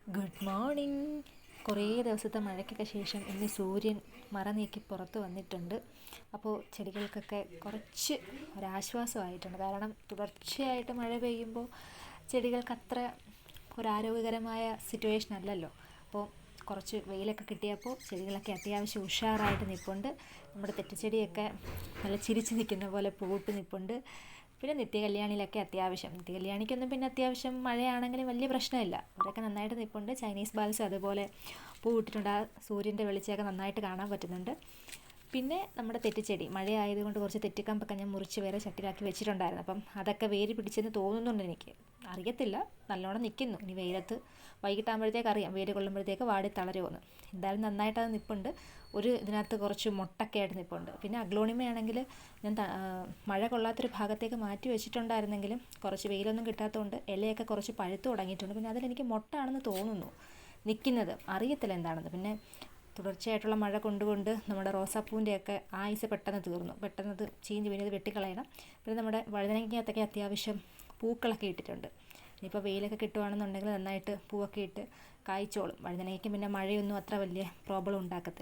Good morning. കുറേ ദിവസത്തെ മഴയ്ക്കൊക്കെ ശേഷം ഇന്ന് സൂര്യൻ മറ നീക്കി പുറത്ത് വന്നിട്ടുണ്ട്. അപ്പോൾ ചെടികൾക്കൊക്കെ കുറച്ച് ഒരാശ്വാസമായിട്ടുണ്ട്. കാരണം തുടർച്ചയായിട്ട് മഴ പെയ്യുമ്പോൾ ചെടികൾക്ക് അത്ര ഒരാരോഗ്യകരമായ സിറ്റുവേഷൻ അല്ലല്ലോ. അപ്പോൾ കുറച്ച് വെയിലൊക്കെ കിട്ടിയപ്പോൾ ചെടികളൊക്കെ അത്യാവശ്യം ഉഷാറായിട്ട് നിൽപ്പുണ്ട്. നമ്മുടെ തെറ്റിച്ചെടിയൊക്കെ നല്ല ചിരിച്ച് നിൽക്കുന്ന പോലെ പൂവിട്ട് നിൽപ്പുണ്ട്. പിന്നെ നിത്യകല്യാണിയിലൊക്കെ നിത്യകല്യാണിക്കൊന്നും പിന്നെ അത്യാവശ്യം മഴയാണെങ്കിലും വലിയ പ്രശ്നമില്ല. അവരൊക്കെ നന്നായിട്ട് നിൽപ്പുണ്ട്. ചൈനീസ് ബാൽസ് അതുപോലെ പൂവിട്ടിട്ടുണ്ട്. ആ സൂര്യൻ്റെ വെളിച്ചമൊക്കെ നന്നായിട്ട് കാണാൻ പറ്റുന്നുണ്ട്. പിന്നെ നമ്മുടെ തെറ്റിച്ചെടി മഴയായതുകൊണ്ട് കുറച്ച് തെറ്റിക്കമ്പൊക്കെ ഞാൻ മുറിച്ച് വേറെ ചട്ടിയിലാക്കി വെച്ചിട്ടുണ്ടായിരുന്നു. അപ്പം അതൊക്കെ വേര് പിടിച്ചെന്ന് തോന്നുന്നുണ്ട് എനിക്ക്. അറിയത്തില്ല, നല്ലോണം നിൽക്കുന്നു. ഇനി വെയിലത്ത് വൈകിട്ടാകുമ്പോഴത്തേക്ക് അറിയാം വേര് കൊള്ളുമ്പോഴത്തേക്ക് വാടി തളരുമെന്ന്. എന്തായാലും നന്നായിട്ട് അത് നിൽപ്പുണ്ട്. ഇതിനകത്ത് കുറച്ച് മുട്ടൊക്കെ ആയിട്ട് നിൽപ്പുണ്ട്. പിന്നെ അഗ്ലോണിമയാണെങ്കിൽ ഞാൻ മഴ കൊള്ളാത്തൊരു ഭാഗത്തേക്ക് മാറ്റി വെച്ചിട്ടുണ്ടായിരുന്നെങ്കിലും കുറച്ച് വെയിലൊന്നും കിട്ടാത്തതുകൊണ്ട് ഇലയൊക്കെ കുറച്ച് പഴുത്ത് തുടങ്ങിയിട്ടുണ്ട്. പിന്നെ അതിലെനിക്ക് മുട്ടാണെന്ന് തോന്നുന്നു നിൽക്കുന്നത്, അറിയത്തില്ല എന്താണെന്ന്. പിന്നെ തുടർച്ചയായിട്ടുള്ള മഴ കൊണ്ടുകൊണ്ട് നമ്മുടെ റോസാപ്പൂവിൻ്റെയൊക്കെ ആയുസ് പെട്ടെന്ന് തീർന്നു. പെട്ടെന്ന് അത് ചീഞ്ഞ് വീണത് വെട്ടിക്കളയണം. പിന്നെ നമ്മുടെ വഴുതനങ്ങയ്ക്കകത്തൊക്കെ അത്യാവശ്യം പൂക്കളൊക്കെ ഇട്ടിട്ടുണ്ട്. ഇനിയിപ്പോൾ വെയിലൊക്കെ കിട്ടുവാണെന്നുണ്ടെങ്കിൽ നന്നായിട്ട് പൂവൊക്കെ ഇട്ട് കായ്ച്ചോളും. വഴുതനങ്ങയ്ക്ക് പിന്നെ മഴയൊന്നും അത്ര വലിയ പ്രോബ്ലം ഉണ്ടാക്കത്തില്ല.